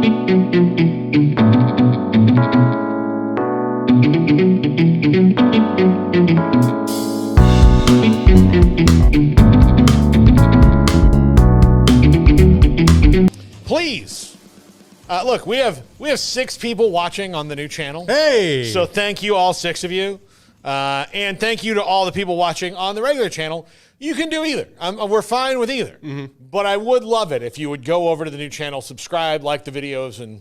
Please, look, we have 6 people watching on the new channel. Hey! So thank you, all 6 of you. And thank you to all the people watching on the regular channel. You can do either. We're fine with either. Mm-hmm. But I would love it if you would go over to the new channel, subscribe, like the videos, and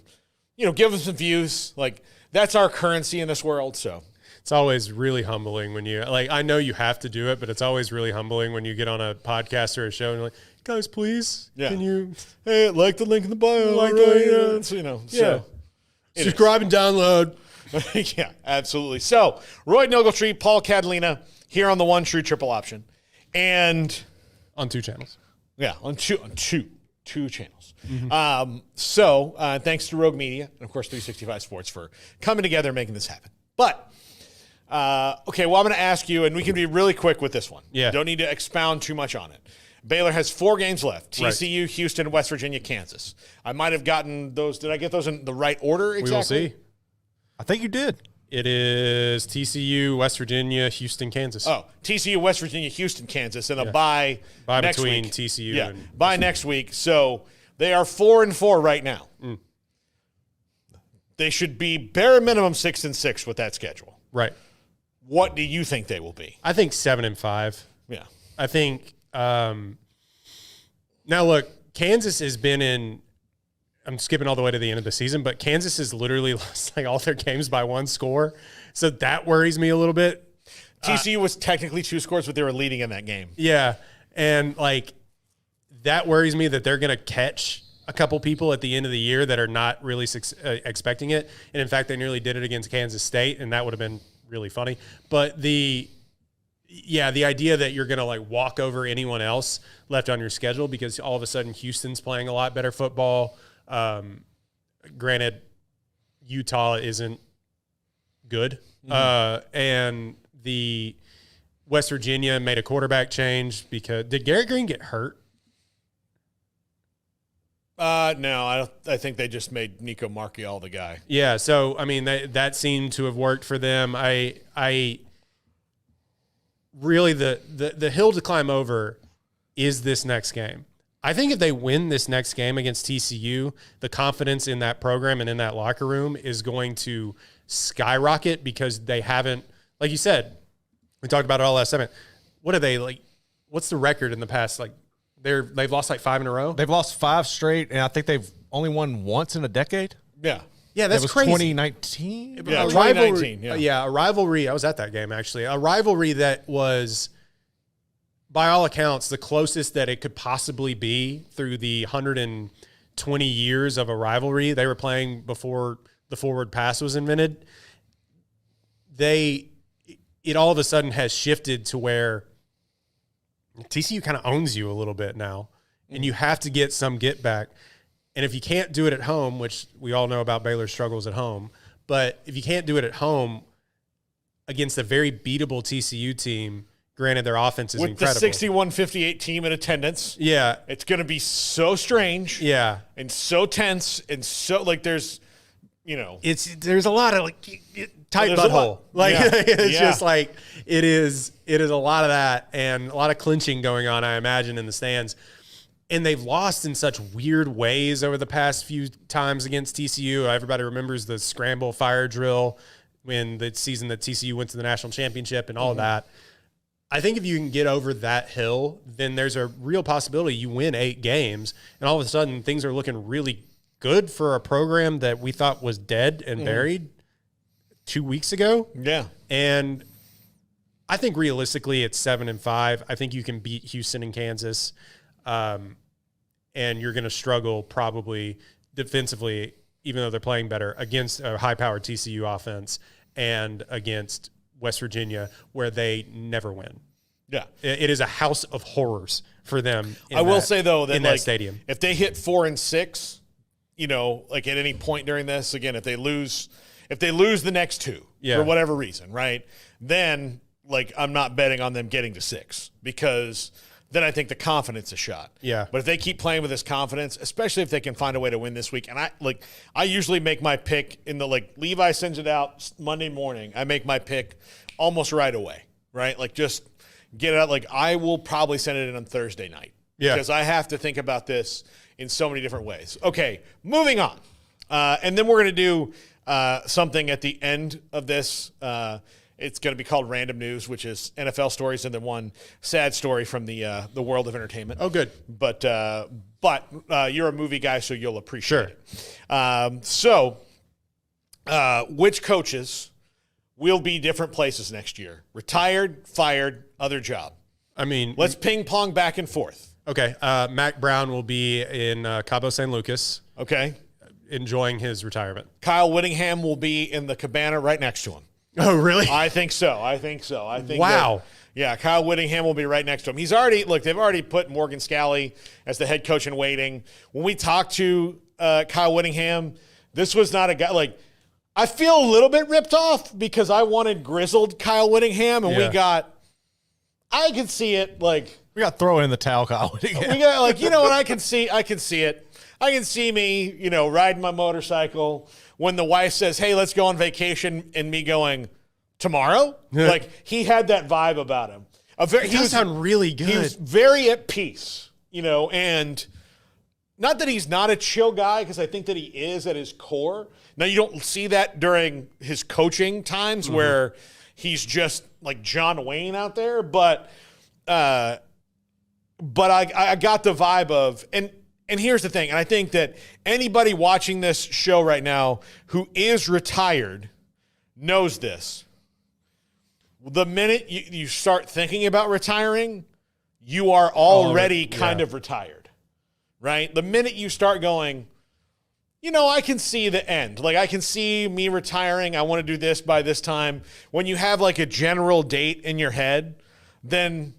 give us some views. Like, that's our currency in this world. So it's always really humbling when you I know you have to do it, but it's always really humbling when you get on a podcast or a show and you're like, guys, please, can you like the link in the bio, so subscribe and download. Yeah, absolutely. So Roy Ogletree, Paul Catalina here on the One True Triple Option, and on 2 channels. Yeah, on two channels. Mm-hmm. So thanks to Rogue Media and of course 365 Sports for coming together and making this happen. But okay, well, I'm going to ask you, and we can be really quick with this one. Yeah, don't need to expound too much on it. Baylor has 4 games left: TCU, right, Houston, West Virginia, Kansas. I might have gotten those. Did I get those in the right order exactly? We will see. I think you did. It is TCU, West Virginia, Houston, Kansas. Oh, TCU, West Virginia, Houston, Kansas, and a bye next between week. TCU and bye next week. So they are 4-4 right now. Mm. They should be bare minimum 6-6 with that schedule. Right. What do you think they will be? I think 7-5. Yeah. I think now look, Kansas has been in. I'm skipping all the way to the end of the season, but Kansas has literally lost all their games by 1 score. So that worries me a little bit. TCU was technically 2 scores, but they were leading in that game. Yeah. And that worries me that they're going to catch a couple people at the end of the year that are not really expecting it. And in fact, they nearly did it against Kansas State, and that would have been really funny. But the idea that you're going to walk over anyone else left on your schedule because all of a sudden Houston's playing a lot better football. Granted, Utah isn't good. And the West Virginia made a quarterback change because did Garrett Green get hurt? No, I think they just made Nico Marchiol the guy. Yeah. So, I mean, that seemed to have worked for them. I really, the hill to climb over is this next game. I think if they win this next game against TCU, the confidence in that program and in that locker room is going to skyrocket because they haven't, like you said, we talked about it all last segment. What are they what's the record in the past? They've lost 5 in a row? They've lost 5 straight, and I think they've only won once in a decade. Yeah. Yeah, that's crazy. 2019? Yeah, 2019. Yeah, a rivalry. I was at that game, actually. A rivalry that was, by all accounts, the closest that it could possibly be through the 120 years of a rivalry they were playing before the forward pass was invented. It all of a sudden has shifted to where TCU kind of owns you a little bit now, and you have to get some get back. And if you can't do it at home, which we all know about Baylor's struggles at home, but if you can't do it at home against a very beatable TCU team, granted, their offense is incredible. With the 61-58 team in attendance. Yeah. It's going to be so strange. Yeah. And so tense and so, there's, there's a lot of, tight butthole. It's just it is a lot of that and a lot of clinching going on, I imagine, in the stands. And they've lost in such weird ways over the past few times against TCU. Everybody remembers the scramble fire drill when the season that TCU went to the national championship and all of that. I think if you can get over that hill, then there's a real possibility you win 8 games, and all of a sudden things are looking really good for a program that we thought was dead and buried 2 weeks ago. Yeah. And I think realistically it's 7-5. I think you can beat Houston and Kansas. And you're going to struggle probably defensively, even though they're playing better, against a high-powered TCU offense and against West Virginia, where they never win. Yeah. It is a house of horrors for them. I will say, though, that in that stadium, if they hit 4-6, at any point during this, again, if they lose the next 2 for whatever reason, right, then, I'm not betting on them getting to 6 because then I think the confidence is shot. Yeah. But if they keep playing with this confidence, especially if they can find a way to win this week, and I usually make my pick in the Levi sends it out Monday morning. I make my pick almost right away, right? Just get it out. I will probably send it in on Thursday night. Yeah. Because I have to think about this in so many different ways. Okay, moving on. And then we're going to do something at the end of this. It's going to be called Random News, which is NFL stories and then one sad story from the world of entertainment. Oh, good. But you're a movie guy, so you'll appreciate it. Which coaches will be different places next year? Retired, fired, other job. I mean, let's ping pong back and forth. Okay. Mac Brown will be in Cabo San Lucas. Okay. Enjoying his retirement. Kyle Whittingham will be in the cabana right next to him. Oh, really? I think so. I think wow. Kyle Whittingham will be right next to him. They've already put Morgan Scalley as the head coach in waiting. When we talked to Kyle Whittingham, this was not a guy I feel a little bit ripped off because I wanted grizzled Kyle Whittingham and I could see it we got throwing in the towel, Kyle Whittingham. we got what I can see it. I can see me, riding my motorcycle when the wife says, "Hey, let's go on vacation," and me going, "Tomorrow?" He had that vibe about him. He does sound really good. He was very at peace, and not that he's not a chill guy, because I think that he is at his core. Now, you don't see that during his coaching times where he's just like John Wayne out there, but I got the vibe of and here's the thing, and I think that anybody watching this show right now who is retired knows this. The minute you start thinking about retiring, you are already kind of retired, right? The minute you start going, I can see the end. I can see me retiring. I want to do this by this time. When you have a general date in your head, then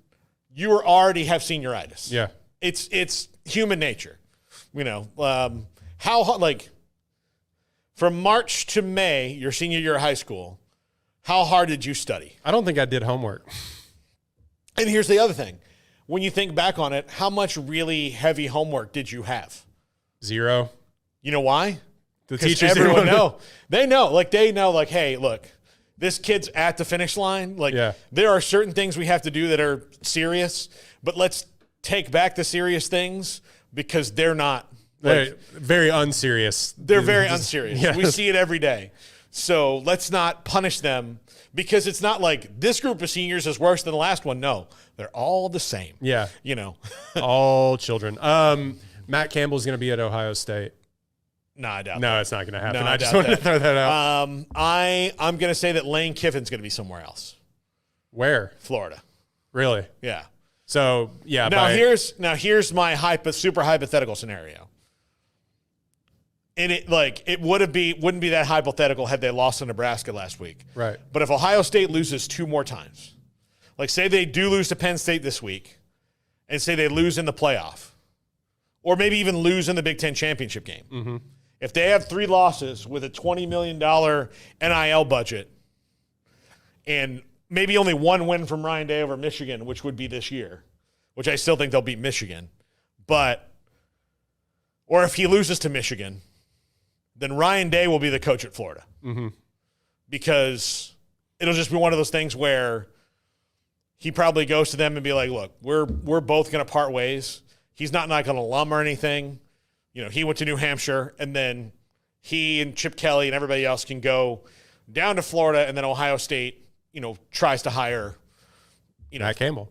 you already have senioritis. Yeah. It's human nature. From March to May, your senior year of high school, how hard did you study? I don't think I did homework. And here's the other thing. When you think back on it, how much really heavy homework did you have? 0. You know why? The teachers, everyone know. They know. They know, hey, look, this kid's at the finish line. There are certain things we have to do that are serious, but let's take back the serious things because they're not. Very unserious. They're very unserious. Yes. We see it every day. So let's not punish them because it's not like this group of seniors is worse than the last one. No, they're all the same. Yeah. All children. Matt Campbell's going to be at Ohio State. No, I doubt that. No, it's not going to happen. No, I just wanted to throw that out. I'm going to say that Lane Kiffin's going to be somewhere else. Where? Florida. Really? Yeah. So, yeah. Here's my super hypothetical scenario. And it wouldn't be that hypothetical had they lost to Nebraska last week. Right. But if Ohio State loses 2 more times, say they do lose to Penn State this week, and say they lose in the playoff, or maybe even lose in the Big Ten championship game. Mm-hmm. If they have 3 losses with a $20 million NIL budget, and maybe only 1 win from Ryan Day over Michigan, which would be this year, which I still think they'll beat Michigan, or if he loses to Michigan, then Ryan Day will be the coach at Florida. Mm-hmm. Because it'll just be one of those things where he probably goes to them and be like, look, we're both going to part ways. He's not like an alum or anything. He went to New Hampshire, and then he and Chip Kelly and everybody else can go down to Florida, and then Ohio State, tries to hire, Matt Campbell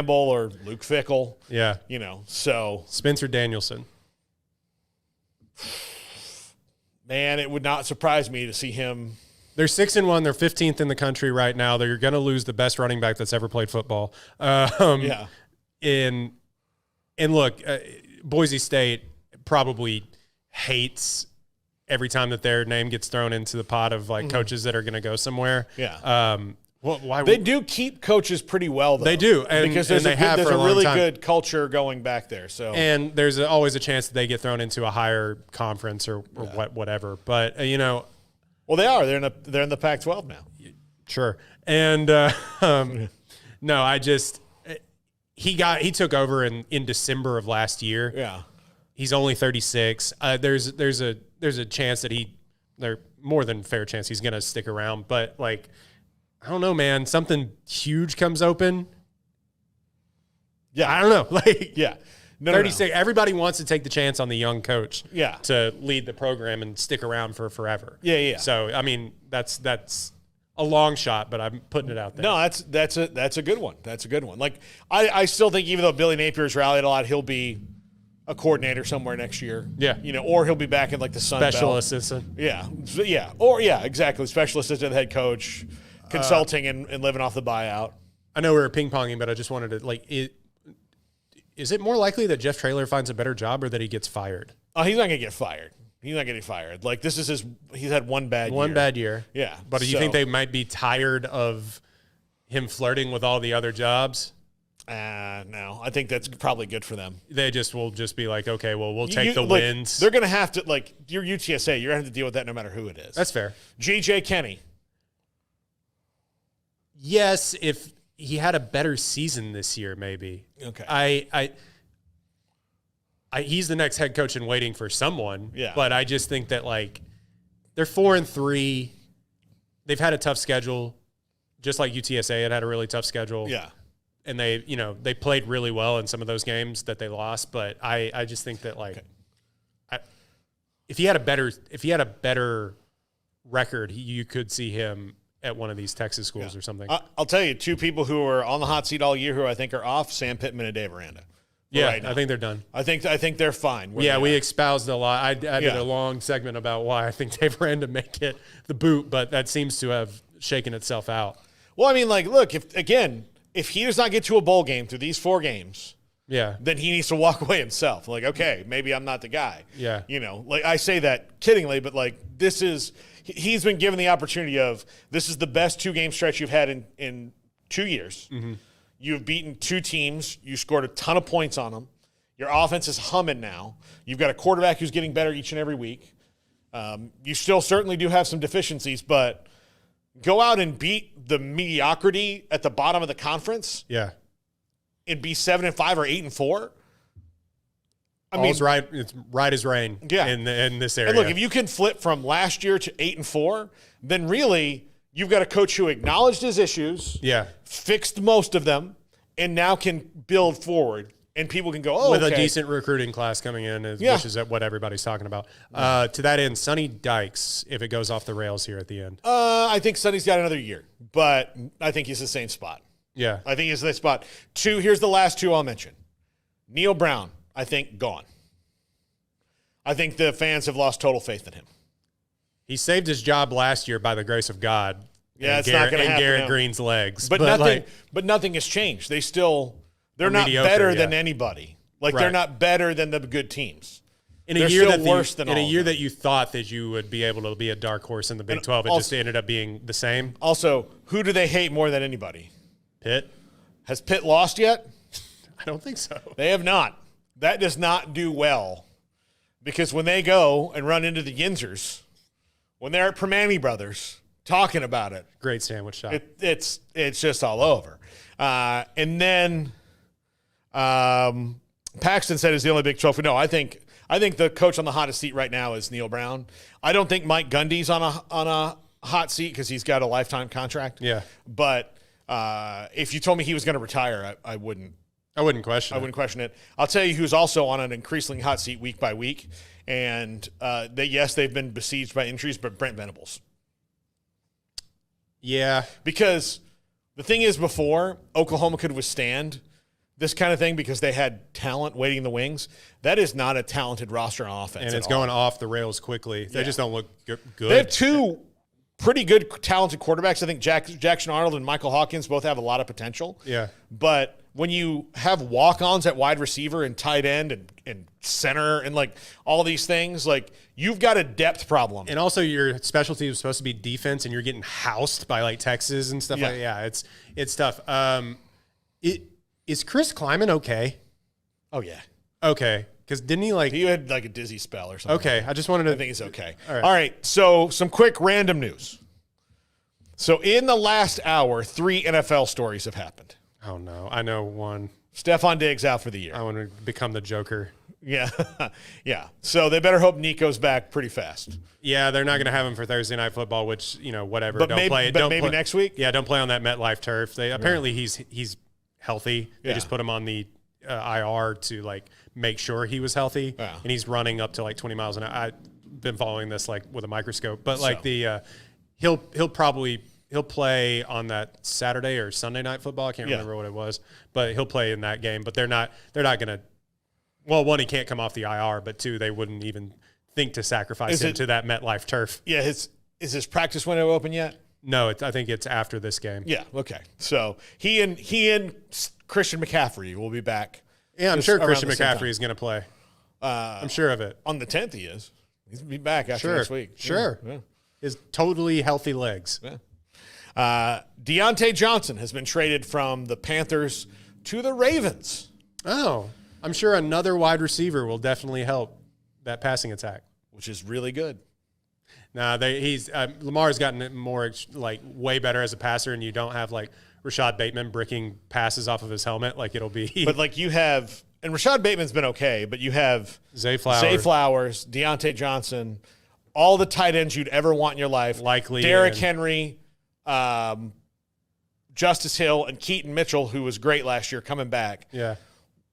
or Luke Fickell. Yeah. So Spencer Danielson. Man, it would not surprise me to see him. They're 6-1. They're 15th in the country right now. They're going to lose the best running back that's ever played football. Yeah. And look, Boise State probably hates every time that their name gets thrown into the pot of coaches that are going to go somewhere. Yeah. Why they do keep coaches pretty well, though. They do, because there's a really good culture going back there. So, and there's always a chance that they get thrown into a higher conference or whatever. But well, they are. They're in the Pac-12 now. Sure. And no, he took over in December of last year. Yeah. He's only 36. There's a chance that there more than fair chance he's going to stick around, but like I don't know, man, something huge comes open. Yeah. I don't know. Like Yeah. No, 36 everybody wants to take the chance on the young coach. Yeah. To lead the program and stick around for forever. Yeah. So, I mean, that's a long shot, but I'm putting it out there. No, that's a good one. That's a good one. Like I still think even though Billy Napier's rallied a lot, he'll be a coordinator somewhere next year. Yeah. Or he'll be back in like the Sun Special Belt. assistant. Yeah. Yeah. Or exactly. Special assistant head coach, consulting and living off the buyout. I know we were ping-ponging, but I just wanted to is it more likely that Jeff Traylor finds a better job or that he gets fired? Oh, he's not gonna get fired. He's not getting fired. Like this is he's had one bad year. Yeah. But do you think they might be tired of him flirting with all the other jobs? No. I think that's probably good for them. They will just be like, okay, well, we'll take the wins. They're gonna have to your UTSA, you're gonna have to deal with that no matter who it is. That's fair. JJ Kenny. Yes, if he had a better season this year, maybe. Okay. He's the next head coach in waiting for someone. Yeah. But I just think that they're 4-3. They've had a tough schedule, just like UTSA had a really tough schedule. Yeah. And they played really well in some of those games that they lost. But I just think that if he had a better record, you could see him at one of these Texas schools or something. I'll tell you, two people who are on the hot seat all year who I think are off: Sam Pittman and Dave Aranda. Yeah, right now. I think they're done. I think they're fine. Yeah, we espoused a lot. I did a long segment about why I think Dave Aranda may get the boot, but that seems to have shaken itself out. Well, I mean, look, if he does not get to a bowl game through these 4 games, then he needs to walk away himself. Okay, maybe I'm not the guy. Yeah. I say that kiddingly, but he's been given the opportunity of this is the best 2-game stretch you've had in 2 years. Mm-hmm. You've beaten 2 teams. You scored a ton of points on them. Your offense is humming now. You've got a quarterback who's getting better each and every week. You still certainly do have some deficiencies, but go out and beat the mediocrity at the bottom of the conference. Yeah. And be 7-5 or 8-4. It's right as rain. Yeah. in this area. And look, if you can flip from last year to 8-4, then really you've got a coach who acknowledged his issues, fixed most of them, and now can build forward. And people can go, with a decent recruiting class coming in, which is what everybody's talking about. To that end, Sonny Dykes, if it goes off the rails here at the end. I think Sonny's got another year, but I think he's the same spot. Yeah. I think he's the same spot. 2, here's the last 2 I'll mention. Neil Brown, I think, gone. I think the fans have lost total faith in him. He saved his job last year by the grace of God. Yeah, it's not going to happen. Garrett now. Green's legs. But nothing has changed. They're not mediocre, better than anybody. They're not better than the good teams. They're still worse than all of them. In a year that you thought that you would be able to be a dark horse in the Big 12, it just ended up being the same. Also, who do they hate more than anybody? Pitt. Has Pitt lost yet? I don't think so. They have not. That does not do well. Because when they go and run into the Yinzers, when they're at Permane Brothers talking about it. Great sandwich shop. It's just all over. And then Paxton said is the only Big 12. No, I think the coach on the hottest seat right now is Neil Brown. I don't think Mike Gundy's on a hot seat because he's got a lifetime contract. Yeah. But if you told me he was going to retire, I wouldn't. I wouldn't question it. I wouldn't question it. I'll tell you who's also on an increasingly hot seat week by week. And they've been besieged by injuries, but Brent Venables. Yeah. Because the thing is, before, Oklahoma could withstand this kind of thing because they had talent waiting in the wings. That is not a talented roster on offense. And it's going off the rails quickly. They just don't look good. They have 2 pretty good, talented quarterbacks. I think Jackson Arnold and Michael Hawkins both have a lot of potential. Yeah. But when you have walk-ons at wide receiver and tight end and center and all these things, you've got a depth problem. And also your specialty is supposed to be defense and you're getting housed by Texas and stuff like that. It's tough. Is Chris Kleiman okay? Oh, yeah. Okay. Because didn't he He had a dizzy spell or something. Okay. I just wanted to. I think he's okay. All right. So some quick random news. So in the last hour, 3 NFL stories have happened. Oh, no. I know one. Stephon Diggs out for the year. I want to become the Joker. Yeah. Yeah. So they better hope Nico's back pretty fast. Yeah, they're not going to have him for Thursday Night Football, which, whatever. But don't maybe, play. but Don't maybe play, next week? Yeah, don't play on that MetLife turf. Apparently he's healthy. They Yeah. just put him on the IR to make sure he was healthy, Yeah. and he's running up to 20 miles an hour. I've been following this with a microscope, but he'll play on that Saturday or Sunday Night Football. I can't remember what it was, but he'll play in that game. But they're not going to. Well, one, he can't come off the IR, but two, they wouldn't even think to sacrifice him to that MetLife turf. Yeah. Is his practice window open yet? No, I think it's after this game. Yeah. Okay. So he and Christian McCaffrey will be back. Yeah, I'm sure Christian around the same McCaffrey is going to play. I'm sure of it. On the 10th, he is. He's going to be back after next week. Sure. Yeah. His totally healthy legs. Yeah. Deontay Johnson has been traded from the Panthers to the Ravens. Oh, I'm sure another wide receiver will definitely help that passing attack, which is really good. Nah, Lamar's gotten more way better as a passer, and you don't have Rashad Bateman bricking passes off of his helmet like it'll be. But you have, and Rashad Bateman's been okay, but you have Zay Flowers, Deontay Johnson, all the tight ends you'd ever want in your life. Likely Derrick Henry, Justice Hill, and Keaton Mitchell, who was great last year, coming back. Yeah.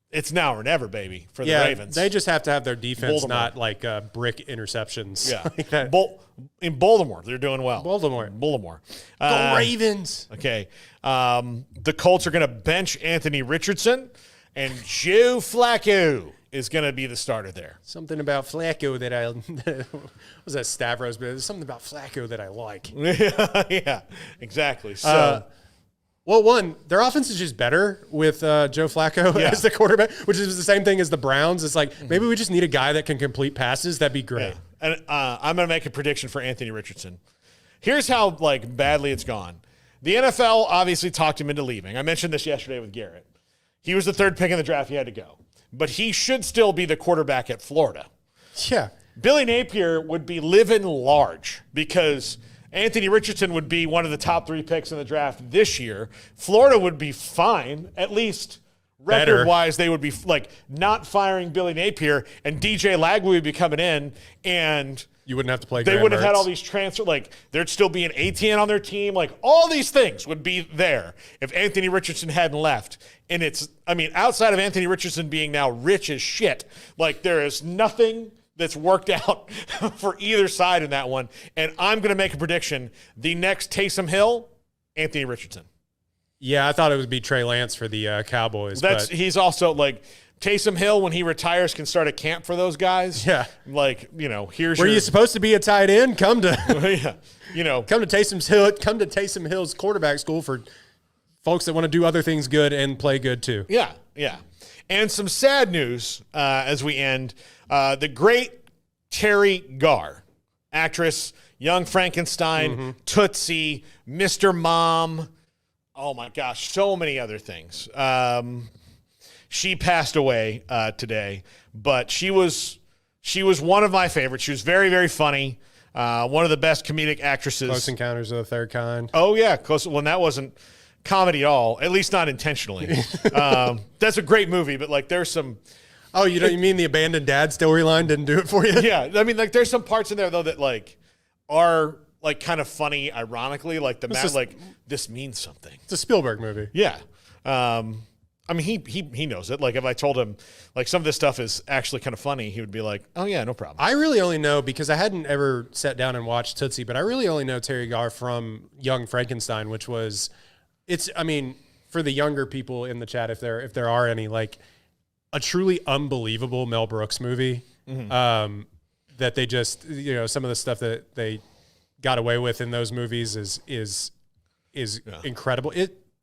It's now or never, baby, for the Ravens. They just have to have their defense Baltimore. not brick interceptions. Yeah. In Baltimore, they're doing well. Baltimore. Go Ravens. Okay. The Colts are going to bench Anthony Richardson, and Joe Flacco is going to be the starter there. Something about Flacco that I was that Stavros, but there's something about Flacco that I like. Yeah, exactly. So, well, one, their offense is just better with Joe Flacco as the quarterback, which is the same thing as the Browns. It's maybe we just need a guy that can complete passes. That'd be great. Yeah. And I'm going to make a prediction for Anthony Richardson. Here's how badly it's gone. The NFL obviously talked him into leaving. I mentioned this yesterday with Garrett. He was the third pick in the draft. He had to go. But he should still be the quarterback at Florida. Yeah. Billy Napier would be living large because Anthony Richardson would be one of the top 3 picks in the draft this year. Florida would be fine, at least record-wise. They would be not firing Billy Napier, and DJ Lagway would be coming in, and you wouldn't have to play. They would have had all these transfer. There'd still be an ATN on their team. All these things would be there if Anthony Richardson hadn't left. And outside of Anthony Richardson being now rich as shit, there is nothing that's worked out for either side in that one. And I'm going to make a prediction. The next Taysom Hill, Anthony Richardson. Yeah, I thought it would be Trey Lance for the Cowboys. He's also Taysom Hill, when he retires, can start a camp for those guys. Yeah. Here's Were you supposed to be a tight end? Come to come to Taysom Hill's quarterback school for folks that want to do other things good and play good too. Yeah, yeah. And some sad news as we end. The great Terry Garr, actress, Young Frankenstein, Tootsie, Mr. Mom. Oh my gosh, so many other things. She passed away today, but she was one of my favorites. She was very, very funny. One of the best comedic actresses. Close Encounters of the Third Kind. Oh yeah, close. Well, that wasn't comedy at all. At least not intentionally. That's a great movie, but there's some. Oh, you mean the abandoned dad storyline didn't do it for you? Yeah, there's some parts in there though that are kind of funny, ironically. This means something. It's a Spielberg movie. Yeah. He knows it. If I told him, some of this stuff is actually kind of funny, he would be like, oh, yeah, no problem. I really only know, because I hadn't ever sat down and watched Tootsie, but I really only know Terry Garr from Young Frankenstein, which was, for the younger people in the chat, if there are any, a truly unbelievable Mel Brooks movie that they just, some of the stuff that they got away with in those movies is incredible.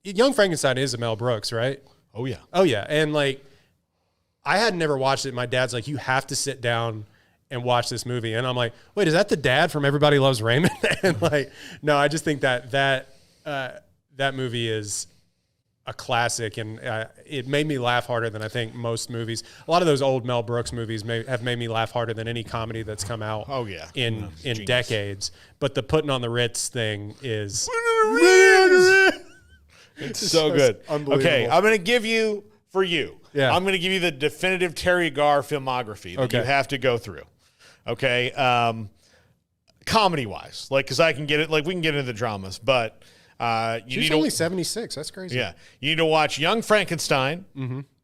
Young Frankenstein is a Mel Brooks, right? Oh, yeah. Oh, yeah. And, I had never watched it. My dad's like, you have to sit down and watch this movie. And I'm like, wait, is that the dad from Everybody Loves Raymond? And, no, I just think that movie is a classic. And it made me laugh harder than I think most movies. A lot of those old Mel Brooks movies have made me laugh harder than any comedy that's come out in decades. But the putting on the Ritz thing is... It's so good. Unbelievable. Okay, I'm going to give you for you. Yeah. I'm going to give you the definitive Terry Garr filmography that you have to go through. Okay. Comedy wise, like, cause I can get it, like we can get into the dramas, but, She's only 76. That's crazy. Yeah. You need to watch Young Frankenstein,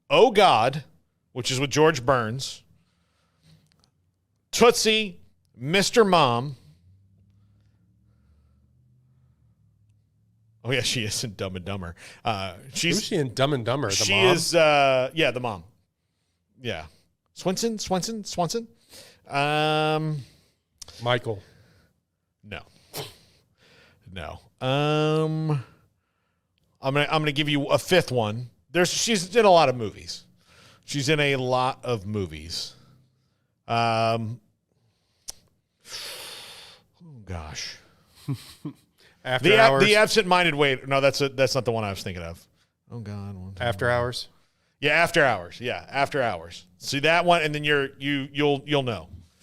Oh God, which is with George Burns, Tootsie, Mr. Mom. Oh yeah, she is in Dumb and Dumber. Who's she in Dumb and Dumber? The she mom? is, the mom. Yeah. Swanson. Michael. No. I'm gonna give you a fifth one. She's in a lot of movies. Oh gosh. After Hours. The Absent-Minded Waiter. No, that's not the one I was thinking of. Oh God. After Hours. Yeah, After Hours. Yeah, After Hours. See that one, and then you'll know.